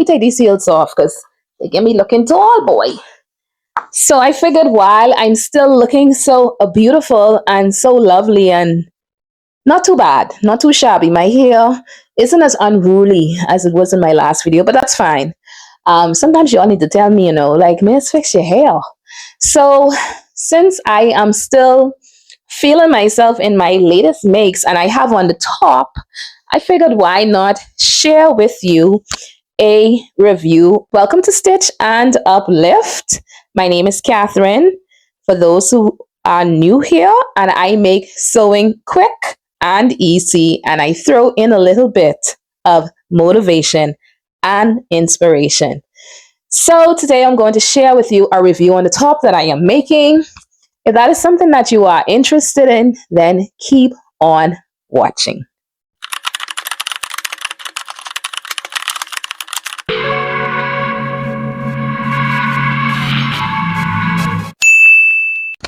me take these heels off because they get me looking tall, boy. So I figured while I'm still looking so beautiful and so lovely and not too bad, not too shabby, my hair isn't as unruly as it was in my last video, but that's fine. Sometimes you all need to tell me, like, Miss, fix your hair. So since I am still feeling myself in my latest makes and I have on the top, I figured why not share with you a review. Welcome to Stitch and Uplift. My name is Catherine. For those who are new here, and I make sewing quick and easy, and I throw in a little bit of motivation and inspiration. So today I'm going to share with you a review on the top that I am making. If that is something that you are interested in, then keep on watching.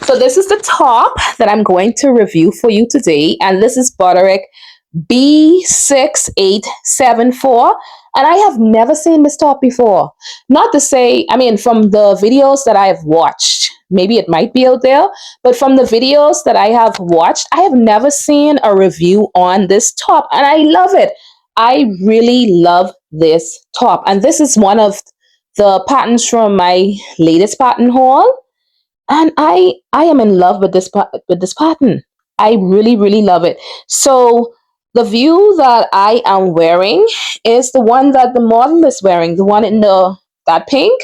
So this is the top that I'm going to review for you today, and this is Butterick B6874, and I have never seen this top before. Not to say, from the videos that I have watched, maybe it might be out there, but from the videos that I have watched, I have never seen a review on this top, and I love it. I really love this top, and this is one of the patterns from my latest pattern haul. And I am in love with this pattern. I really love it. So the view that I am wearing is the one that the model is wearing, the one in that pink.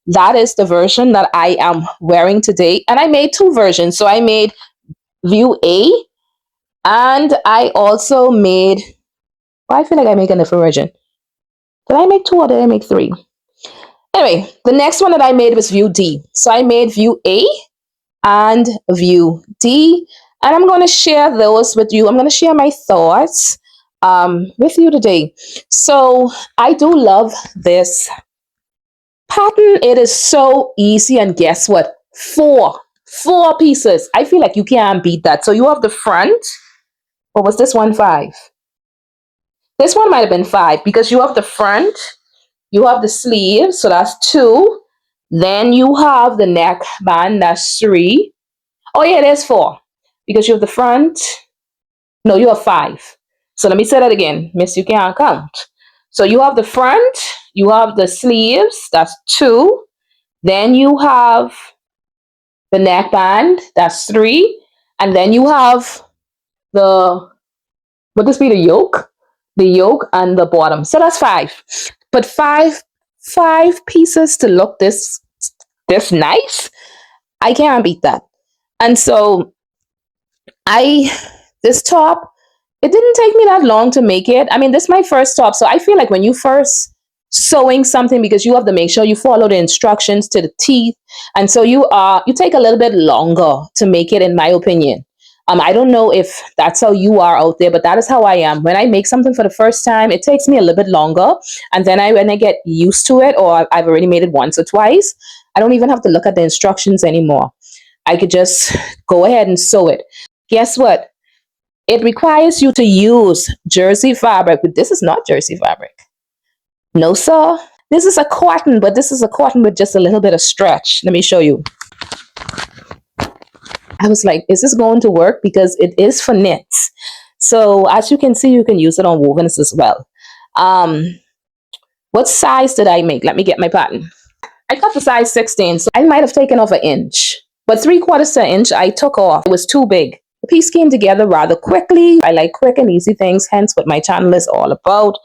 That is the version that I am wearing today. And I made two versions. So I made view A, and I also made, I feel like I make a different version. Did I make two or did I make three? Anyway, the next one that I made was view D. So I made view A and view D, and I'm going to share those with you. I'm going to share my thoughts with you today. So I do love this pattern. It is so easy, and guess what? Four pieces. I feel like you can't beat that. So you have the front. Or was this one 5? This one might have been 5 because you have the front. You have the sleeves, so that's 2. Then you have the neck band, that's 3. Oh yeah, there's 4. Because you have the front. No, you have 5. So let me say that again. Miss, you can't count. So you have the front, you have the sleeves, that's 2. Then you have the neck band, that's 3. And then you have would this be the yoke? The yoke and the bottom. So that's 5. But five pieces to look this nice, I can't beat that. And so this top, it didn't take me that long to make it. This is my first top, so I feel like when you first sewing something, because you have to make sure you follow the instructions to the teeth, and so you take a little bit longer to make it, in my opinion. I don't know if that's how you are out there, but that is how I am. When I make something for the first time, it takes me a little bit longer. And then when I get used to it, or I've already made it once or twice, I don't even have to look at the instructions anymore. I could just go ahead and sew it. Guess what? It requires you to use jersey fabric, but this is not jersey fabric. No, sir. This is a cotton, but this is a cotton with just a little bit of stretch. Let me show you. I was like, is this going to work? Because it is for knits. So as you can see, you can use it on wovens as well. What size did I make? Let me get my pattern. I cut the size 16, so I might have taken off 1 inch. But 3/4 inch I took off. It was too big. The piece came together rather quickly. I like quick and easy things, hence what my channel is all about.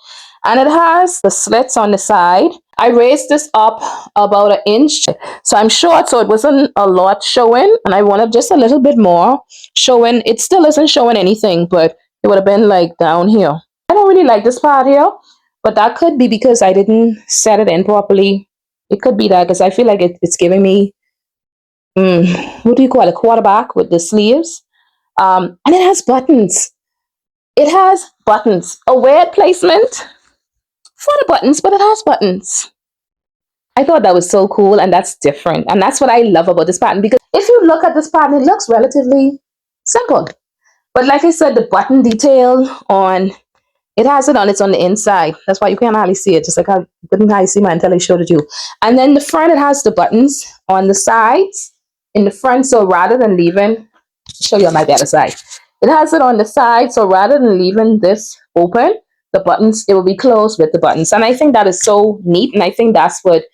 And it has the slits on the side. I raised this up about 1 inch. So I'm short, so it wasn't a lot showing. And I wanted just a little bit more showing. It still isn't showing anything, but it would have been like down here. I don't really like this part here, but that could be because I didn't set it in properly. It could be that because I feel like it's giving me, what do you call it, quarterback with the sleeves. And it has buttons. It has buttons. A weird placement for the buttons, but it has buttons. I thought that was so cool, and that's different. And that's what I love about this pattern, because if you look at this pattern, it looks relatively simple. But like I said, the button detail on It has it on. It's on the inside. That's why you can't hardly see it. Just like I couldn't hardly see mine until I showed it to you. And then the front, it has the buttons on the sides in the front. So rather than leaving, show you on my better side. It has it on the side. So rather than leaving this open, the buttons, it will be closed with the buttons. And I think that is so neat. And I think that's what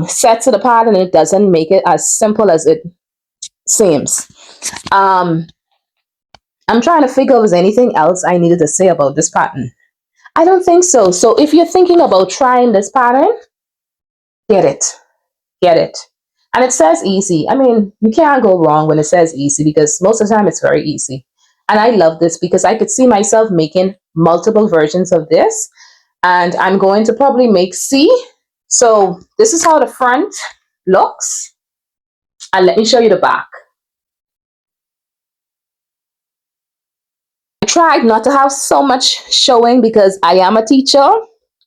sets it apart, and it doesn't make it as simple as it seems. I'm trying to figure if there's anything else I needed to say about this pattern. I don't think so. So if you're thinking about trying this pattern, get it. Get it. And it says easy. I mean, you can't go wrong when it says easy, because most of the time it's very easy. And I love this because I could see myself making multiple versions of this. And I'm going to probably make C. So this is how the front looks. And let me show you the back. I tried not to have so much showing because I am a teacher.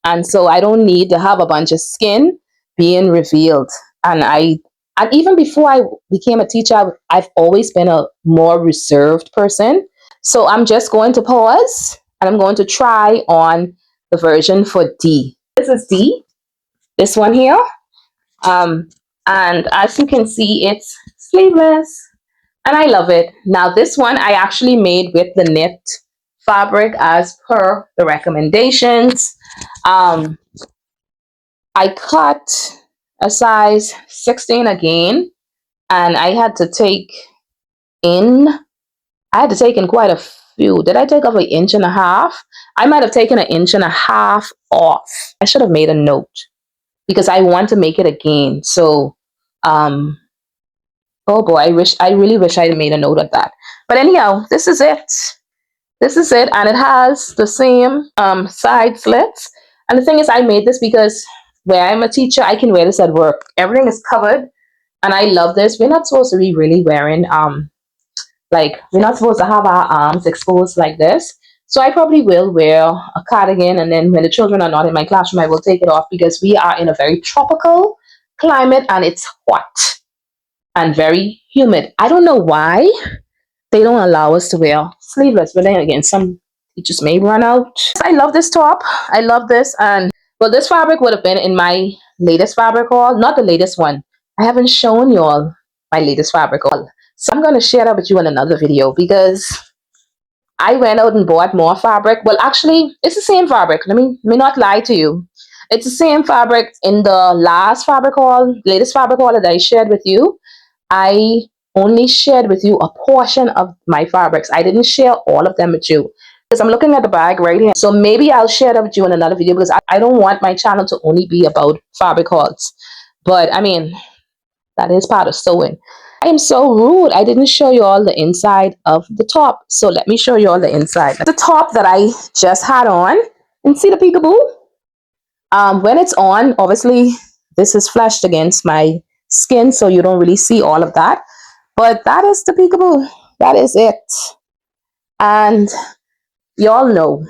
And so I don't need to have a bunch of skin being revealed. And even before I became a teacher, I've always been a more reserved person. So I'm just going to pause and I'm going to try on the version for D. This is D, this one here. And as you can see, it's sleeveless and I love it. Now this one I actually made with the knit fabric as per the recommendations. I cut a size 16 again, and I had to take in quite a few. Did I take off 1.5 inches? I might have taken 1.5 inches off. I should have made a note because I want to make it again. So oh boy, I really wish I had made a note of that. But anyhow, this is it. This is it, and it has the same side slits. And the thing is, I made this because where I'm a teacher, I can wear this at work. Everything is covered, and I love this. We're not supposed to be really wearing like, we're not supposed to have our arms exposed like this. So I probably will wear a cardigan, and then when the children are not in my classroom, I will take it off because we are in a very tropical climate and it's hot and very humid. I don't know why they don't allow us to wear sleeveless, but then again, some teachers may run out. I love this top. I love this. And well, this fabric would have been in my latest fabric haul, not the latest one. I haven't shown you all my latest fabric haul. So I'm going to share that with you in another video because I went out and bought more fabric. Well, actually, it's the same fabric. Let me not lie to you. It's the same fabric in the last fabric haul, latest fabric haul that I shared with you. I only shared with you a portion of my fabrics. I didn't share all of them with you because I'm looking at the bag right here. So maybe I'll share that with you in another video because I don't want my channel to only be about fabric hauls. But I mean, that is part of sewing. I am so rude. I didn't show you all the inside of the top. So let me show you all the inside. The top that I just had on. And see the peekaboo? When it's on, obviously, this is flashed against my skin, so you don't really see all of that. But that is the peekaboo. That is it. And y'all know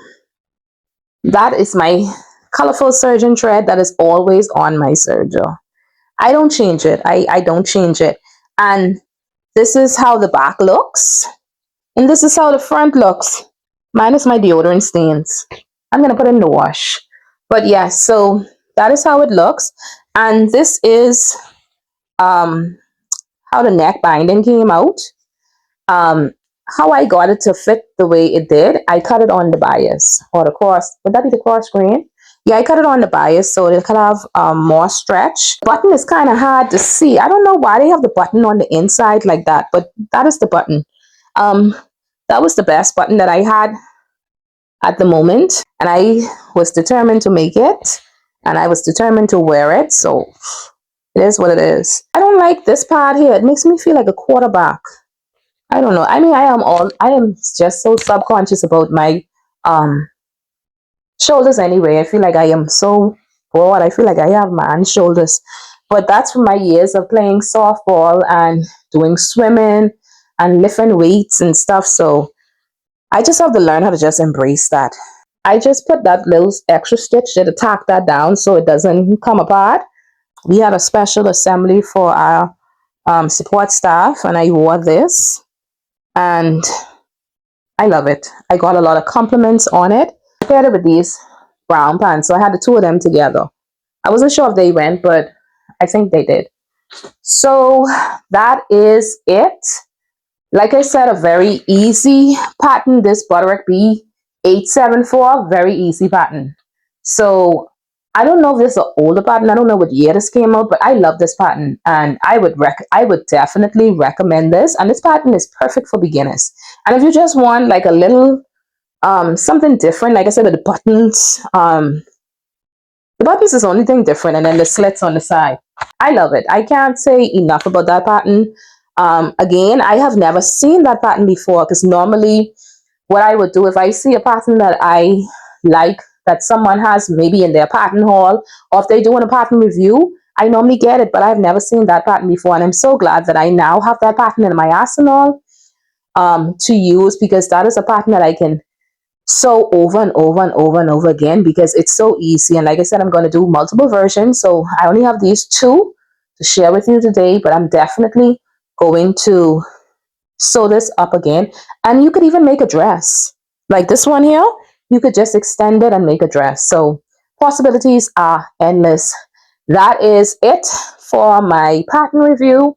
that is my colorful surgeon thread that is always on my serger. I don't change it. I don't change it. And this is how the back looks. And this is how the front looks. Minus my deodorant stains. I'm going to put it in the wash. But yeah, so that is how it looks. And this is how the neck binding came out. How I got it to fit the way it did, I cut it on the bias or the cross. Would that be the cross grain? Yeah, I cut it on the bias so it could have more stretch. The button is kind of hard to see. I don't know why they have the button on the inside like that, but that is the button. That was the best button that I had at the moment, and I was determined to make it, and I was determined to wear it, so it is what it is. I don't like this part here. It makes me feel like a quarterback. I don't know. I mean, I am just so subconscious about my shoulders anyway. I feel like I am so broad. I feel like I have man's shoulders. But that's from my years of playing softball and doing swimming and lifting weights and stuff. So I just have to learn how to just embrace that. I just put that little extra stitch there to tack that down so it doesn't come apart. We had a special assembly for our support staff, and I wore this. And I love it. I got a lot of compliments on it. paired it with these brown pants, so I had the two of them together. I wasn't sure if they went, but I think they did. So that is it. Like I said, a very easy pattern. This Butterick B6874, very easy pattern. So I don't know if this is an older pattern. I don't know what year this came out, but I love this pattern, and I would definitely recommend this. And this pattern is perfect for beginners. And if you just want like a little something different, like I said, with the buttons is the only thing different, and then the slits on the side. I love it. I can't say enough about that pattern. Again, I have never seen that pattern before, because normally what I would do if I see a pattern that I like, that someone has maybe in their pattern haul, or if they're doing a pattern review, I normally get it, but I've never seen that pattern before. And I'm so glad that I now have that pattern in my arsenal to use, because that is a pattern that I can sew over and over and over and over again, because it's so easy. And like I said, I'm going to do multiple versions, so I only have these two to share with you today, but I'm definitely going to sew this up again. And you could even make a dress like this one here. You could just extend it and make a dress. So possibilities are endless. That is it for my pattern review.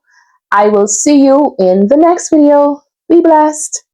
I will see you in the next video. Be blessed.